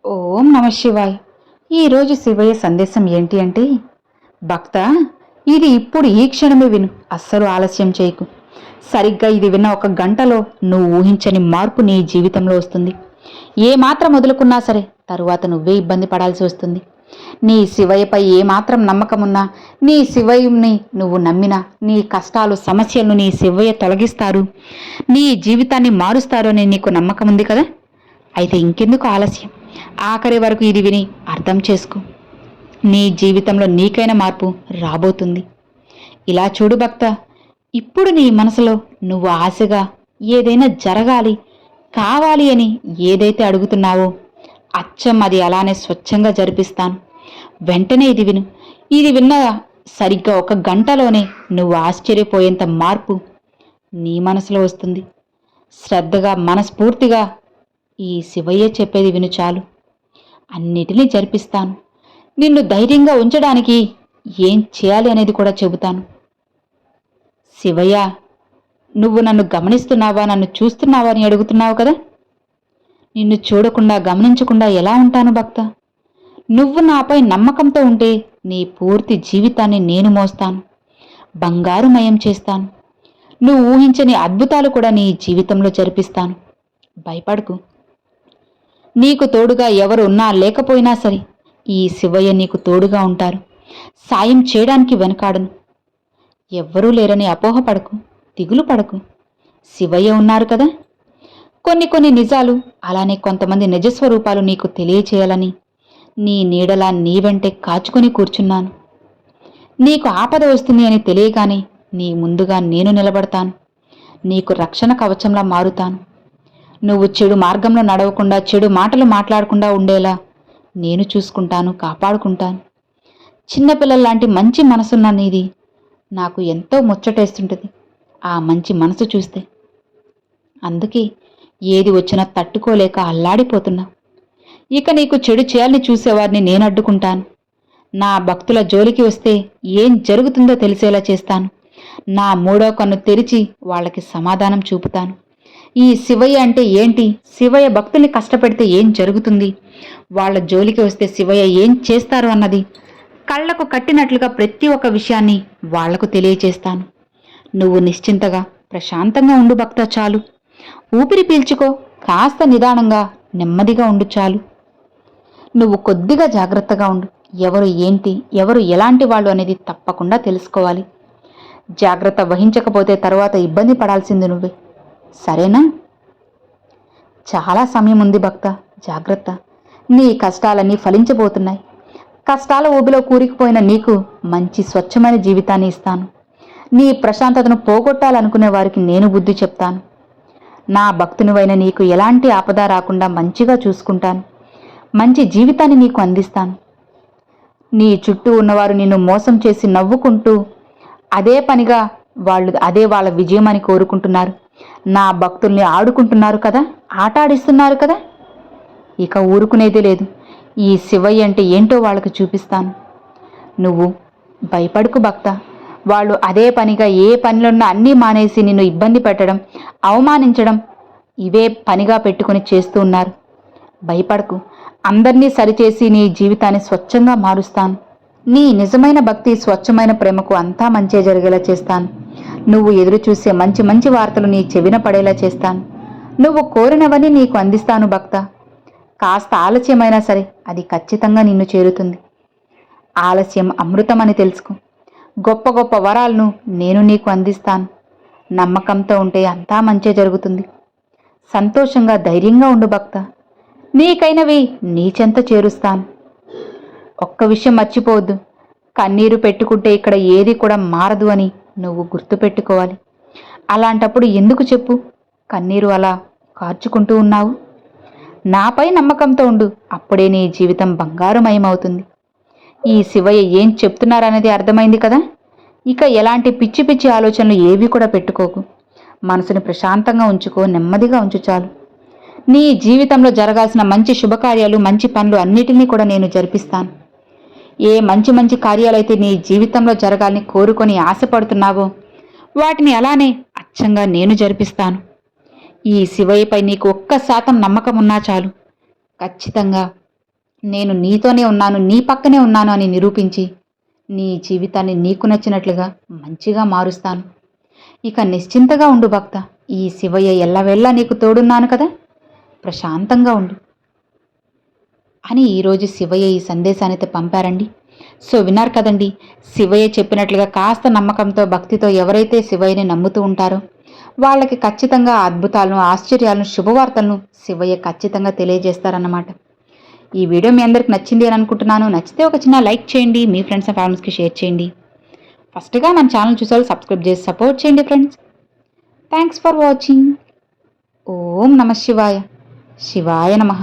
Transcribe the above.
ఓం నమ శివాయ్. ఈరోజు శివయ్య సందేశం ఏంటి అంటే, భక్త, ఇది ఇప్పుడు ఈ క్షణమే విను, అస్సలు ఆలస్యం చేయకు. సరిగ్గా ఇది విన్న ఒక గంటలో నువ్వు ఊహించని మార్పు నీ జీవితంలో వస్తుంది. ఏమాత్రం వదులుకున్నా సరే తరువాత నువ్వే ఇబ్బంది పడాల్సి వస్తుంది. నీ శివయ్యపై ఏమాత్రం నమ్మకమున్నా, నీ శివయ్యని నువ్వు నమ్మినా, నీ కష్టాలు సమస్యలను నీ శివయ్య తొలగిస్తారు, నీ జీవితాన్ని మారుస్తారు అని నీకు నమ్మకం ఉంది కదా. అయితే ఇంకెందుకు ఆలస్యం, ఆఖరి వరకు ఇది విని అర్థం చేసుకో. నీ జీవితంలో నీకైన మార్పు రాబోతుంది. ఇలా చూడు భక్త, ఇప్పుడు నీ మనసులో నువ్వు ఆశగా ఏదైనా జరగాలి, కావాలి అని ఏదైతే అడుగుతున్నావో అచ్చం అది అలానే స్వచ్ఛంగా జరిపిస్తాను. వెంటనే ఇది విను. ఇది విన్న సరిగ్గా ఒక గంటలోనే నువ్వు ఆశ్చర్యపోయేంత మార్పు నీ మనసులో వస్తుంది. శ్రద్ధగా మనస్ఫూర్తిగా ఈ శివయ్య చెప్పేది విను చాలు. అన్నిటినీ జరిపిస్తాను. నిన్ను ధైర్యంగా ఉంచడానికి ఏం చేయాలి అనేది కూడా చెబుతాను. శివయ్య, నువ్వు నన్ను గమనిస్తున్నావా, నన్ను చూస్తున్నావా అని అడుగుతున్నావు కదా. నిన్ను చూడకుండా గమనించకుండా ఎలా ఉంటాను భక్త? నువ్వు నాపై నమ్మకంతో ఉంటే నీ పూర్తి జీవితాన్ని నేను మోస్తాను, బంగారుమయం చేస్తాను. నువ్వు ఊహించని అద్భుతాలు కూడా నీ జీవితంలో జరిపిస్తాను. భయపడకు. నీకు తోడుగా ఎవరు ఉన్నా లేకపోయినా సరే ఈ శివయ్య నీకు తోడుగా ఉంటారు. సాయం చేయడానికి వెనకాడను. ఎవ్వరూ లేరని అపోహపడకు, దిగులు పడకు. శివయ్య ఉన్నారు కదా. కొన్ని నిజాలు, అలానే కొంతమంది నిజస్వరూపాలు నీకు తెలియచేయాలని నీ నీడలా నీ వెంటే కాచుకొని కూర్చున్నాను. నీకు ఆపద వస్తుంది అని తెలియగానే నీ ముందుగా నేను నిలబడతాను. నీకు రక్షణ కవచంలా మారుతాను. నువ్వు చెడు మార్గంలో నడవకుండా, చెడు మాటలు మాట్లాడకుండా ఉండేలా నేను చూసుకుంటాను, కాపాడుకుంటాను. చిన్నపిల్లల్లాంటి మంచి మనసున్న నీది నాకు ఎంతో ముచ్చటేస్తుంటుంది ఆ మంచి మనసు చూస్తే. అందుకే ఏది వచ్చినా తట్టుకోలేక అల్లాడిపోతున్నా. ఇక నీకు చెడు చేయాలని చూసేవారిని నేను అడ్డుకుంటాను. నా భక్తుల జోలికి వస్తే ఏం జరుగుతుందో తెలిసేలా చేస్తాను. నా మూడో కన్ను తెరిచి వాళ్ళకి సమాధానం చూపుతాను. ఈ శివయ్య అంటే ఏంటి, శివయ్య భక్తుల్ని కష్టపెడితే ఏం జరుగుతుంది, వాళ్ళ జోలికి వస్తే శివయ్య ఏం చేస్తారు అన్నది కళ్లకు కట్టినట్లుగా ప్రతి ఒక్క విషయాన్ని వాళ్లకు తెలియచేస్తాను. నువ్వు నిశ్చింతగా ప్రశాంతంగా ఉండు భక్త చాలు. ఊపిరి పీల్చుకో, కాస్త నిదానంగా నెమ్మదిగా ఉండు చాలు. నువ్వు కొద్దిగా జాగ్రత్తగా ఉండు. ఎవరు ఏంటి, ఎవరు ఎలాంటి వాళ్ళు అనేది తప్పకుండా తెలుసుకోవాలి. జాగ్రత్త వహించకపోతే తరువాత ఇబ్బంది పడాల్సింది నువ్వే. సరేనా? చాలా సమయం ఉంది భక్త, జాగ్రత్త. నీ కష్టాలన్నీ ఫలించబోతున్నాయి. కష్టాల ఊబిలో కూరికిపోయిన నీకు మంచి స్వచ్ఛమైన జీవితాన్ని ఇస్తాను. నీ ప్రశాంతతను పోగొట్టాలనుకునే వారికి నేను బుద్ధి చెప్తాను. నా భక్తునివైన నీకు ఎలాంటి ఆపద రాకుండా మంచిగా చూసుకుంటాను. మంచి జీవితాన్ని నీకు అందిస్తాను. నీ చుట్టూ ఉన్నవారు నిన్ను మోసం చేసి నవ్వుకుంటూ అదే పనిగా అదే వాళ్ళ విజయమని కోరుకుంటున్నారు. నా భక్తుల్ని ఆడుకుంటున్నారు కదా, ఆటాడిస్తున్నారు కదా. ఇక ఊరుకునేది లేదు. ఈ శివయ్య అంటే ఏంటో వాళ్ళకి చూపిస్తాను. నువ్వు భయపడుకు భక్త. వాళ్ళు అదే పనిగా ఏ పనిలోన్నా అన్నీ మానేసి నిన్ను ఇబ్బంది పెట్టడం, అవమానించడం ఇవే పనిగా పెట్టుకుని చేస్తూ ఉన్నారు. భయపడకు. అందర్నీ సరిచేసి నీ జీవితాన్ని స్వచ్ఛంగా మారుస్తాను. నీ నిజమైన భక్తి, స్వచ్ఛమైన ప్రేమకు అంతా మంచే జరిగేలా చేస్తాను. నువ్వు ఎదురు చూసే మంచి మంచి వార్తలు నీ చెవిన పడేలా చేస్తాను. నువ్వు కోరినవని నీకు అందిస్తాను భక్త. కాస్త ఆలస్యమైనా సరే అది ఖచ్చితంగా నిన్ను చేరుతుంది. ఆలస్యం అమృతమని తెలుసుకో. గొప్ప గొప్ప వరాలను నేను నీకు అందిస్తాను. నమ్మకంతో ఉంటే అంతా మంచే జరుగుతుంది. సంతోషంగా ధైర్యంగా ఉండు భక్త. నీకైనవి నీ చెంత చేరుస్తాను. ఒక్క విషయం మర్చిపోవద్దు. కన్నీరు పెట్టుకుంటే ఇక్కడ ఏది కూడా మారదు అని నువ్వు గుర్తుపెట్టుకోవాలి. అలాంటప్పుడు ఎందుకు చెప్పు కన్నీరు అలా కార్చుకుంటూ ఉన్నావు? నాపై నమ్మకంతో ఉండు. అప్పుడే నీ జీవితం బంగారుమయమవుతుంది. ఈ శివయ్య ఏం చెప్తున్నారనేది అర్థమైంది కదా. ఇక ఎలాంటి పిచ్చి పిచ్చి ఆలోచనలు ఏవి కూడా పెట్టుకోకు. మనసుని ప్రశాంతంగా ఉంచుకో, నెమ్మదిగా ఉంచు చాలు. నీ జీవితంలో జరగాల్సిన మంచి శుభకార్యాలు, మంచి పనులు అన్నిటినీ కూడా నేను జరిపిస్తాను. ఏ మంచి మంచి కార్యాలైతే నీ జీవితంలో జరగాలని కోరుకొని ఆశపడుతున్నావో వాటిని అలానే అచ్చంగా నేను జరిపిస్తాను. ఈ శివయ్యపై నీకు 1% నమ్మకం ఉన్నా చాలు. ఖచ్చితంగా నేను నీతోనే ఉన్నాను, నీ పక్కనే ఉన్నాను అని నిరూపించి నీ జీవితాన్ని నీకు నచ్చినట్లుగా మంచిగా మారుస్తాను. ఇక నిశ్చింతగా ఉండు భక్త. ఈ శివయ్య ఎల్లవెల్లా నీకు తోడున్నాను కదా, ప్రశాంతంగా ఉండు అని ఈరోజు శివయ్య ఈ సందేశాన్ని పంపారండి. సో విన్నారు కదండి, శివయ్య చెప్పినట్లుగా కాస్త నమ్మకంతో భక్తితో ఎవరైతే శివయ్యని నమ్ముతూ ఉంటారో వాళ్ళకి ఖచ్చితంగా అద్భుతాలను, ఆశ్చర్యాలను, శుభవార్తలను శివయ్య ఖచ్చితంగా తెలియజేస్తారన్నమాట. ఈ వీడియో మీ అందరికి నచ్చింది అని అనుకుంటున్నాను. నచ్చితే ఒక చిన్న లైక్ చేయండి, మీ ఫ్రెండ్స్ అండ్ ఫ్యామిలీస్కి షేర్ చేయండి. ఫస్ట్గా మన ఛానల్ చూసారు సబ్స్క్రైబ్ చేసి సపోర్ట్ చేయండి ఫ్రెండ్స్. Thanks for watching. ఓం నమ శివాయ. శివాయ నమః.